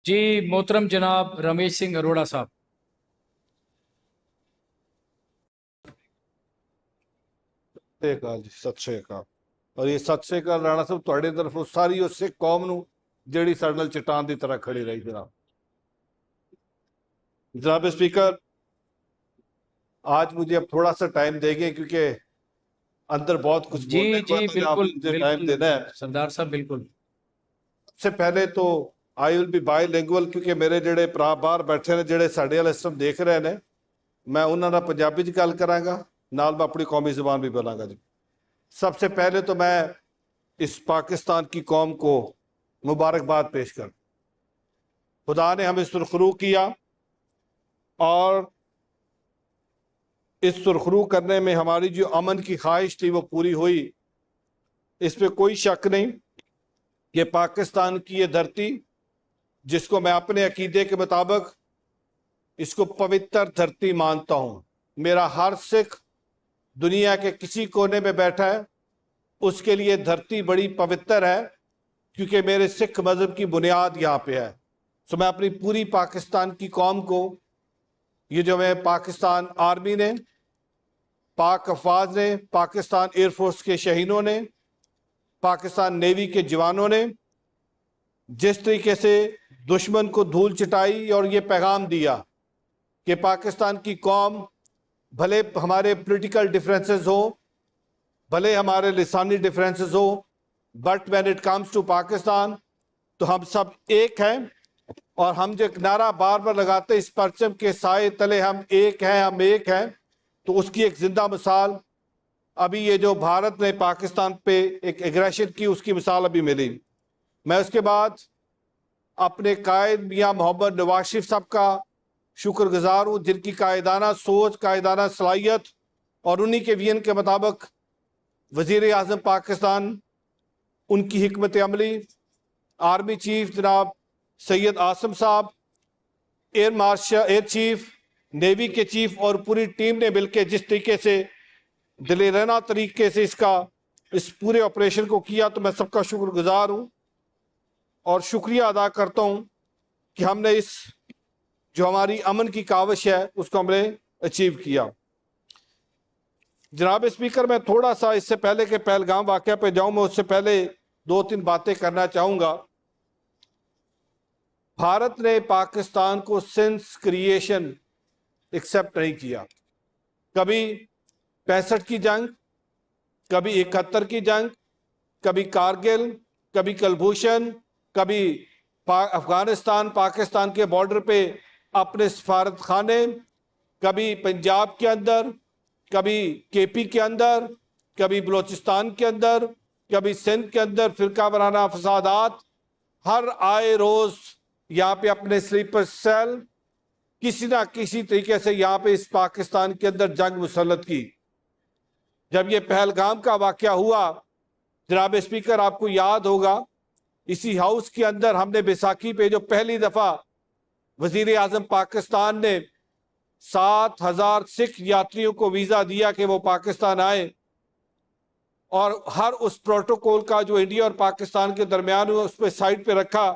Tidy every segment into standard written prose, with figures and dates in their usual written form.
जी मोहतरम जनाब रमेश सिंह अरोड़ा साहब। ਸਤਿ ਸ਼੍ਰੀ ਅਕਾਲ ਜੀ, ਸਤਿ ਸ਼੍ਰੀ ਅਕਾਲ। ਔਰ ਇਹ ਸਤਿ ਸ਼੍ਰੀ ਅਕਾਲ ਰਾਣਾ ਸਾਹਿਬ ਤੁਹਾਡੇ ਤਰਫੋਂ ਸਾਰੀ ਉਹ ਸਿੱਖ ਕੌਮ ਨੂੰ ਜਿਹੜੀ ਸਾਡੇ ਨਾਲ ਚਟਾਨ ਦੀ ਤਰ੍ਹਾਂ ਖੜੀ ਰਹੀ। जनाब स्पीकर, आज मुझे अब थोड़ा सा टाइम देंगे क्योंकि अंदर बहुत कुछ जी बोलने जी को है, आपको बिल्कुल मुझे टाइम बिल्कुल देना है। सरदार साहब बिल्कुल। सबसे पहले तो आई विल बी बाईलिंगुअल क्योंकि मेरे ਜਿਹੜੇ ਭਰਾ ਬਾਹਰ ਬੈਠੇ ਨੇ ਜਿਹੜੇ ਸਾਡੇ ਵਾਲਾ ਸਿਸਟਮ ਦੇਖ ਰਹੇ ਨੇ, मैं ਉਹਨਾਂ ਨਾਲ ਪੰਜਾਬੀ 'ਚ ਗੱਲ ਕਰਾਂਗਾ, ਨਾਲ मैं अपनी कौमी ज़ुबान भी बोलांगा जी। सबसे पहले तो मैं इस पाकिस्तान की कौम को मुबारकबाद पेश कर, खुदा ने हमें सुरखरू किया और इस सुरखरू करने में हमारी जो अमन की ख्वाहिश थी वो पूरी हुई। इस पे कोई शक नहीं कि पाकिस्तान की ये धरती, जिसको मैं अपने अकीदे के मुताबिक इसको पवित्र धरती मानता हूँ, मेरा हर सिख दुनिया के किसी कोने में बैठा है उसके लिए धरती बड़ी पवित्र है क्योंकि मेरे सिख मज़हब की बुनियाद यहाँ पे है। तो मैं अपनी पूरी पाकिस्तान की कौम को, ये जो मैं पाकिस्तान आर्मी ने, पाक अफवाज ने, पाकिस्तान एयरफोर्स के शहीदों ने, पाकिस्तान नेवी के जवानों ने जिस तरीके से दुश्मन को धूल चटाई और ये पैगाम दिया कि पाकिस्तान की कौम, भले हमारे पॉलिटिकल डिफरेंसेस हो, भले हमारे लिसानी डिफरेंसेस हो, but when it comes to Pakistan तो हम सब एक हैं। और हम जो नारा बार बार लगाते इस परचम के साए तले हम एक हैं, हम एक हैं, तो उसकी एक जिंदा मिसाल अभी ये जो भारत ने पाकिस्तान पे एक एग्रेशन की उसकी मिसाल अभी मिली। मैं उसके बाद अपने कायद मियाँ मोहम्मद नवाज शरीफ साहब का शुक्रगुजार हूँ, जिनकी कायदाना सोच, कायदाना सलाहियत और उन्हीं के विजन के मुताबिक वज़ीर आज़म पाकिस्तान, उनकी हिकमत अमली, आर्मी चीफ जनाब सैयद आसम साहब, air marshal, air chief, navy के चीफ और पूरी टीम ने मिलकर जिस तरीके से दिलेराना तरीके से इस पूरे ऑपरेशन को किया, तो मैं सबका शुक्रगुजार हूँ और शुक्रिया अदा करता हूँ कि हमने इस जो हमारी अमन की काविश है उसको हमने अचीव किया। जनाब स्पीकर, मैं थोड़ा सा इससे पहले के पहलगाम वाक़या पे जाऊँ, मैं उससे पहले दो तीन बातें करना चाहूँगा। भारत ने पाकिस्तान को सिंस क्रिएशन एक्सेप्ट नहीं किया। कभी 65 की जंग, कभी 71 की जंग, कभी कारगिल, कभी कुलभूषण, कभी अफगानिस्तान पाकिस्तान के बॉर्डर पे अपने सफारत खाने, कभी पंजाब के अंदर, कभी केपी के अंदर, कभी बलोचिस्तान के अंदर, कभी सिंध के अंदर फिरका वाराना फसादात, हर आए रोज़ यहाँ पे अपने स्लीपर सेल किसी ना किसी तरीके से यहाँ पे इस पाकिस्तान के अंदर जंग मुसल्लत की। जब ये पहलगाम का वाक़या हुआ, जनाब स्पीकर आपको याद होगा, इसी हाउस के अंदर हमने बैसाखी पे जो पहली दफ़ा वज़ीर आज़म पाकिस्तान ने 7,000 सिख यात्रियों को वीज़ा दिया कि वो पाकिस्तान आए, और हर उस प्रोटोकॉल का जो इंडिया और पाकिस्तान के दरमियान हुआ उस पर साइड पे रखा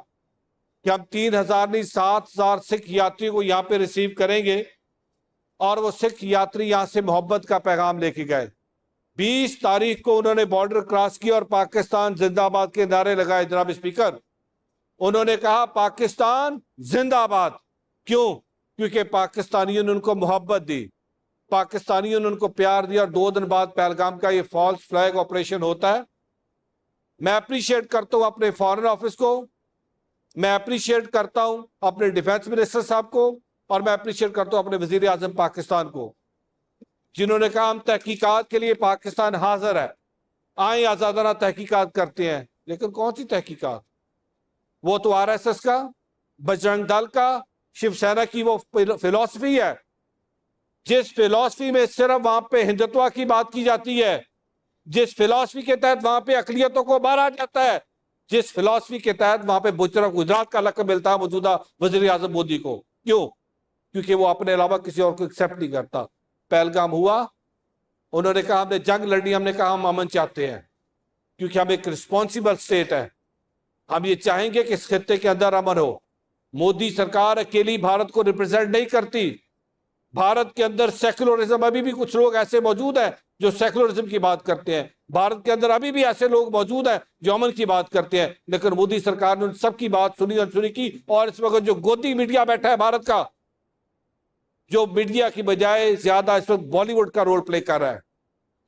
कि हम 3,000 नहीं 7,000 सिख यात्रियों को यहाँ पे रिसीव करेंगे। और वो सिख यात्री यहाँ से मोहब्बत का पैगाम लेके गए। 20 तारीख को उन्होंने बॉर्डर क्रॉस किया और पाकिस्तान जिंदाबाद के नारे लगाए। जनाब स्पीकर, उन्होंने कहा पाकिस्तान जिंदाबाद। क्यों? क्योंकि पाकिस्तानियों ने उनको मोहब्बत दी, पाकिस्तानियों ने उनको प्यार दिया। और 2 दिन बाद पहलगाम का ये फॉल्स फ्लैग ऑपरेशन होता है। मैं अप्रिशिएट करता हूँ अपने फॉरेन ऑफिस को, मैं अप्रिशिएट करता हूँ अपने डिफेंस मिनिस्टर साहब को, और मैं अप्रिशिएट करता हूँ अपने वजीर आजम पाकिस्तान को, जिन्होंने कहा हम तहकीकात के लिए पाकिस्तान हाजिर है, आए आज़ादाना तहकीकात करते हैं। लेकिन कौन सी तहकीकात? वो तो RSS का, बजरंग दल का, शिवसेना की वो फिलॉसफी है, जिस फिलॉसफी में सिर्फ वहां पे हिंदुत्व की बात की जाती है, जिस फिलॉसफी के तहत वहां पे अकलियतों को मारा जाता है, जिस फिलॉसफी के तहत वहां पे बुजरा गुजरात का लक़ब मिलता है मौजूदा वज़ीर आज़म मोदी को। क्यों? क्योंकि वो अपने अलावा किसी और को एक्सेप्ट नहीं करता। पहलगाम हुआ, उन्होंने कहा हमने जंग लड़नी, हमने कहा हम अमन चाहते हैं क्योंकि हम एक रिस्पॉन्सिबल स्टेट है, हम ये चाहेंगे कि इस खित्ते के अंदर अमन हो। मोदी सरकार अकेली भारत को रिप्रेजेंट नहीं करती। भारत के अंदर सेक्युलरिज्म, अभी भी कुछ लोग ऐसे मौजूद हैं जो सेक्युलरिज्म की बात करते हैं। भारत के अंदर अभी भी ऐसे लोग मौजूद हैं जो अमन की बात करते हैं। लेकिन मोदी सरकार ने उन सबकी बात सुनी, अनसुनी की। और इस वक्त जो गोदी मीडिया बैठा है भारत का, जो मीडिया की बजाय ज्यादा इस वक्त बॉलीवुड का रोल प्ले कर रहा है,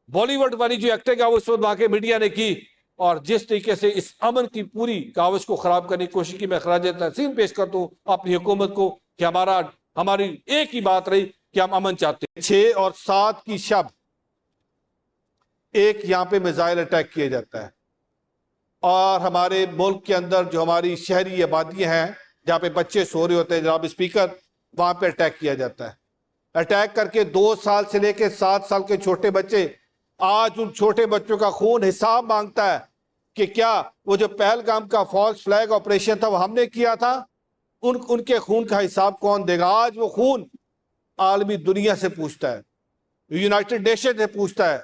बॉलीवुड वाली जो एक्टिंग है वो इस वक्त वहां के मीडिया ने की। और जिस तरीके से इस अमन की पूरी कावज को खराब करने की कोशिश की, मैं खराज तहसीन पेश करता हूं अपनी हुकूमत को कि हमारी एक ही बात रही कि हम अमन चाहते हैं। 6 और 7 की शब एक यहां पे मिसाइल अटैक किया जाता है और हमारे मुल्क के अंदर जो हमारी शहरी आबादियां हैं जहां पे बच्चे सो रहे होते हैं, जनाब स्पीकर, वहां पे अटैक किया जाता है। अटैक करके 2 साल से लेकर 7 साल के छोटे बच्चे, आज उन छोटे बच्चों का खून हिसाब मांगता है कि क्या वो जो पहलगाम का फॉल्स फ्लैग ऑपरेशन था वो हमने किया था, उनके खून का हिसाब कौन देगा? आज वो खून आलमी दुनिया से पूछता है, यूनाइटेड नेशन से पूछता है,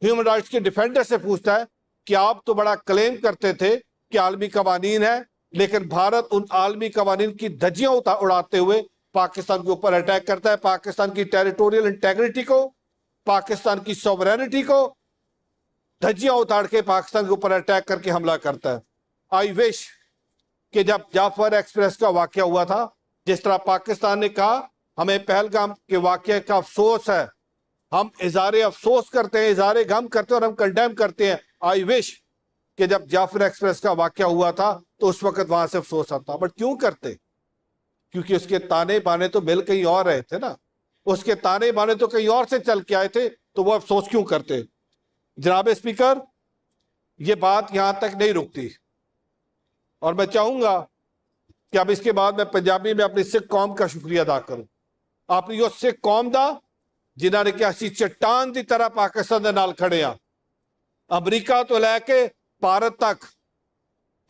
ह्यूमन राइट्स के डिफेंडर से पूछता है कि आप तो बड़ा क्लेम करते थे कि आलमी कवानीन है, लेकिन भारत उन आलमी कवानीन की धज्जियां उड़ाते हुए पाकिस्तान के ऊपर अटैक करता है। पाकिस्तान की टेरिटोरियल इंटेग्रिटी को, पाकिस्तान की सॉवरेनिटी को धज्जियां उतार के पाकिस्तान के ऊपर अटैक करके हमला करता है। आई विश कि जब जाफर एक्सप्रेस का वाकया हुआ था, जिस तरह पाकिस्तान ने कहा हमें पहलगाम के वाकये का अफसोस है, हम इज़हारे अफसोस करते हैं, इज़हारे गम करते हैं और हम कंडेम करते हैं। आई विश कि जब जाफर एक्सप्रेस का वाकया हुआ था तो उस वक्त वहां से अफसोस आता। बट क्यों करते? क्योंकि उसके ताने बाने तो मिल कहीं और रहे थे ना, उसके ताने बाने तो कहीं और से चल के आए थे, तो वो अफसोस क्यों करते? जनाब स्पीकर, ये बात यहां तक नहीं रुकती और मैं चाहूंगा कि अब इसके बाद मैं पंजाबी में अपनी सिख कौम का शुक्रिया अदा करूं। अपनी उस सिख कौम का जिन्होंने कि असी चट्टान की तरह पाकिस्तान के नाल खड़े आ, अमरीका तो लैके भारत तक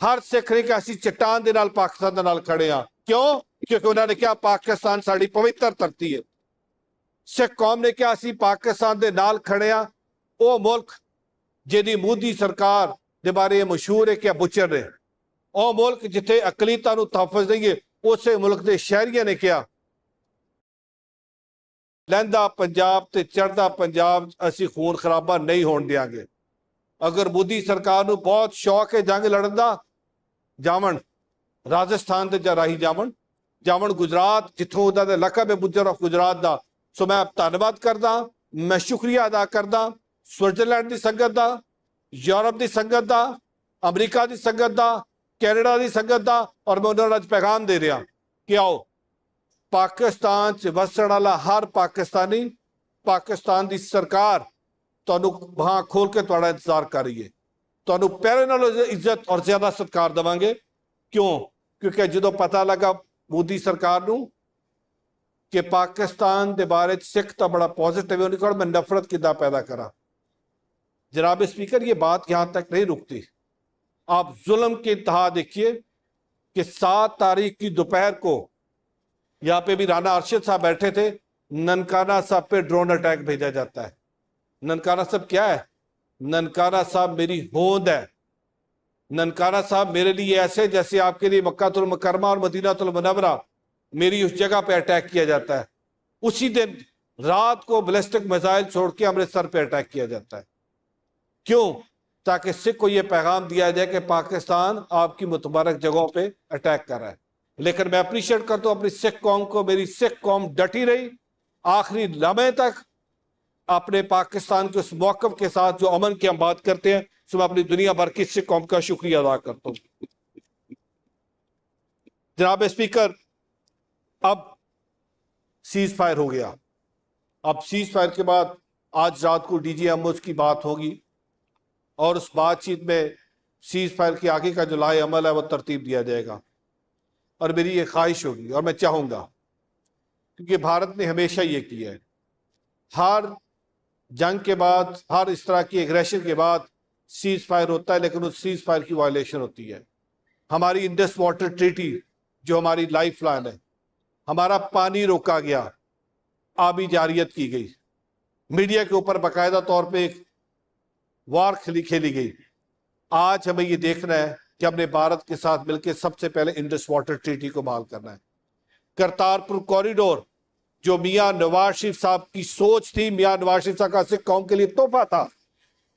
हर सिख ने कि असी चट्टान के नाल पाकिस्तान के नाल खड़े आ। क्यों? क्योंकि उन्होंने कहा पाकिस्तान साड़ी पवित्र धरती है। सिख कौम ने कहा असी पाकिस्तान के नाल खड़े आ, वो मुल्क जिहदी मोदी सरकार के बारे मशहूर है कि बुचर ने, ਉਹ मुल्क जिथे अकलीतां नूं तहफ़्फ़ुज़ नहीं है, उस मुल्क के शहरियों ने कहा लहंदा पंजाब ते चढ़दा पंजाब असी खून खराबा नहीं होण देंगे। अगर मोदी सरकार नूं बहुत शौक है जंग लड़न दा, जावन राजस्थान ते राही जावन गुजरात, जिथों उहदा दा लकब है बुजर ऑफ गुजरात दा। सो मैं धन्नवाद करदा, मैं शुक्रिया अदा करदा स्विट्जरलैंड की संगत का, यूरोप की संगत का, अमरीका की संगत का, कैनेडा की संगत का। और मैं उन्होंने पैगाम दे रहा कि आओ पाकिस्तान च वसण वाला हर पाकिस्तानी, पाकिस्तान की सरकार तुहानू बांह खोल के तुहाड़ा इंतजार कर रही है, तुहानू पहले नालों इज्जत और ज्यादा सत्कार देवांगे। क्यों? क्योंकि जो पता लगा मोदी सरकार नू कि पाकिस्तान के बारे सिख तो बड़ा पॉजिटिव है, उन्होंने मैं नफरत किदा पैदा करा। जनाब स्पीकर, ये बात यहां तक नहीं रुकती। आप जुल्म की इंतहा देखिए कि 7 तारीख की दोपहर को यहाँ पे भी राना अरशद साहब बैठे थे, ननकाना साहब पे ड्रोन अटैक भेजा जाता है। ननकाना साहब क्या है? ननकाना साहब मेरी होंद है। ननकाना साहब मेरे लिए ऐसे जैसे आपके लिए मक्कातुल मुकर्रमा और मदीनातुल मुनव्वरा, मेरी उस जगह पे अटैक किया जाता है। उसी दिन रात को बैलिस्टिक मिसाइल छोड़ के अमृतसर पे अटैक किया जाता है। क्यों? ताकि सिख को यह पैगाम दिया जाए कि पाकिस्तान आपकी मुतबारक जगहों पे अटैक कर रहा है। लेकिन मैं अप्रिशिएट करता हूं अपनी सिख कौम को, मेरी सिख कौम डटी रही आखिरी लम्हे तक अपने पाकिस्तान के उस मौकफ के साथ जो अमन की हम बात करते हैं। सो मैं अपनी दुनिया भर की सिख कौम का शुक्रिया अदा करता हूं। जनाब स्पीकर, अब सीज फायर हो गया। अब सीज फायर के बाद आज रात को DGMOs की बात होगी और उस बातचीत में सीज फायर के आगे का जो लाए अमल है वो तरतीब दिया जाएगा। और मेरी ये ख्वाहिश होगी और मैं चाहूँगा, क्योंकि भारत ने हमेशा ये किया है, हर जंग के बाद, हर इस तरह की एग्रेशन के बाद सीज फायर होता है, लेकिन उस सीज फायर की वायलेशन होती है। हमारी इंडस वाटर ट्रीटी जो हमारी लाइफ लाइन है, हमारा पानी रोका गया, आबी जारियत की गई, मीडिया के ऊपर बाकायदा तौर पर एक वार खेली गई। आज हमें ये देखना है कि हमने भारत के साथ मिलकर सबसे पहले इंडस वाटर ट्रीटी को बहाल करना है। करतारपुर कॉरिडोर जो मियां नवाज शरीफ साहब की सोच थी, मियां नवाज शरीफ साहब का सिख कौम के लिए तोहफा था,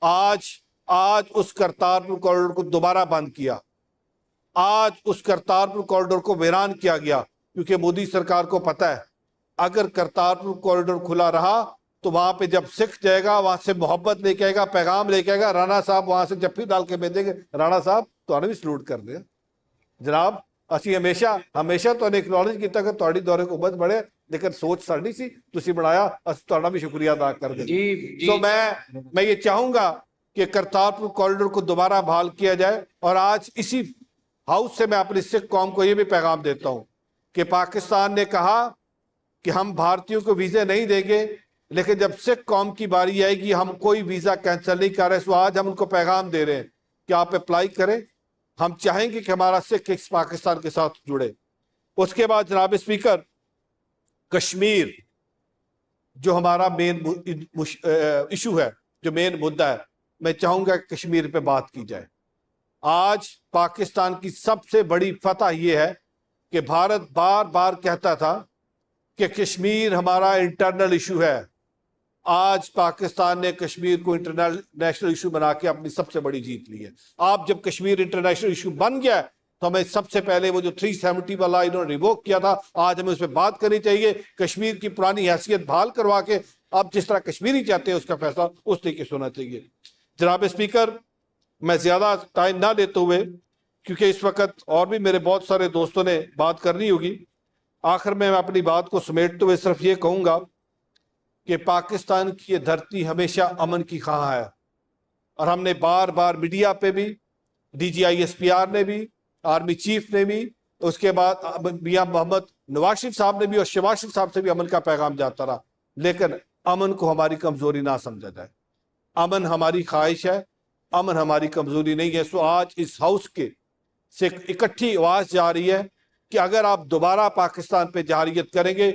आज उस करतारपुर कॉरिडोर को दोबारा बंद किया। आज उस करतारपुर कॉरिडोर को वीरान किया गया, क्योंकि मोदी सरकार को पता है अगर करतारपुर कॉरिडोर खुला रहा तो वहां पे जब सिख जाएगा वहां से मोहब्बत लेके आएगा, पैगाम लेके आएगा। राणा साहब वहां से जफ्फी डाल के भेजेंगे, राणा साहब तो भी सलूट कर दे जनाब। ਅਸੀਂ ਹਮੇਸ਼ਾ ਤੁਹਾਨੂੰ ਐਕਨੋਲਜ ਕੀਤਾ ਕਿ ਤੁਹਾਡੀ ਦੌਰੇ ਕੋ ਬਹੁਤ ਬੜੇ, लेकिन सोच साड़ी सी तुसी बनाया, ਅਸੀਂ ਤੁਹਾਡਾ भी शुक्रिया अदा कर दें। तो मैं ये चाहूंगा कि करतारपुर कॉरिडोर को दोबारा बहाल किया जाए। और आज इसी हाउस से मैं अपनी सिख कौम को ये भी पैगाम देता हूं कि पाकिस्तान ने कहा कि हम भारतीयों को वीजे नहीं देंगे, लेकिन जब सिख कौम की बारी आएगी हम कोई वीजा कैंसिल नहीं कर रहे। सो आज हम उनको पैगाम दे रहे हैं कि आप अप्लाई करें, हम चाहेंगे कि हमारा सिख इस पाकिस्तान के साथ जुड़े। उसके बाद जनाब स्पीकर, कश्मीर जो हमारा मेन इशू है, जो मेन मुद्दा है, मैं चाहूंगा कि कश्मीर पे बात की जाए। आज पाकिस्तान की सबसे बड़ी फतह यह है कि भारत बार बार कहता था कि कश्मीर हमारा इंटरनल इशू है। आज पाकिस्तान ने कश्मीर को इंटरनेशनल इशू बना के अपनी सबसे बड़ी जीत ली है। आप जब कश्मीर इंटरनेशनल इशू बन गया तो हमें सबसे पहले वो जो 370 वाला इन्होंने रिवोक किया था, आज हमें उस पर बात करनी चाहिए। कश्मीर की पुरानी हैसियत बहाल करवा के अब जिस तरह कश्मीरी चाहते हैं उसका फैसला उस तरीके से होना चाहिए। जनाब स्पीकर, मैं ज्यादा टाइम ना लेते हुए, क्योंकि इस वक्त और भी मेरे बहुत सारे दोस्तों ने बात करनी होगी, आखिर में मैं अपनी बात को समेटते हुए सिर्फ ये कहूंगा कि पाकिस्तान की ये धरती हमेशा अमन की ख्वाह है। और हमने बार बार मीडिया पे भी, DGI-SPR ने भी, आर्मी चीफ ने भी, उसके बाद मियां मोहम्मद नवाज शरीफ साहब ने भी और शहबाज शरीफ साहब से भी अमन का पैगाम जाता रहा। लेकिन अमन को हमारी कमजोरी ना समझा जाए। अमन हमारी ख्वाहिश है, अमन हमारी कमजोरी नहीं है। सो आज इस हाउस के से इकट्ठी आवाज जा रही है कि अगर आप दोबारा पाकिस्तान पे जारियत करेंगे,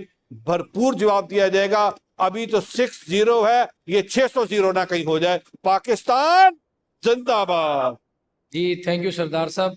भरपूर जवाब दिया जाएगा। अभी तो 6-0 है, ये 600 ना कहीं हो जाए। पाकिस्तान जिंदाबाद। जी थैंक यू सरदार साहब।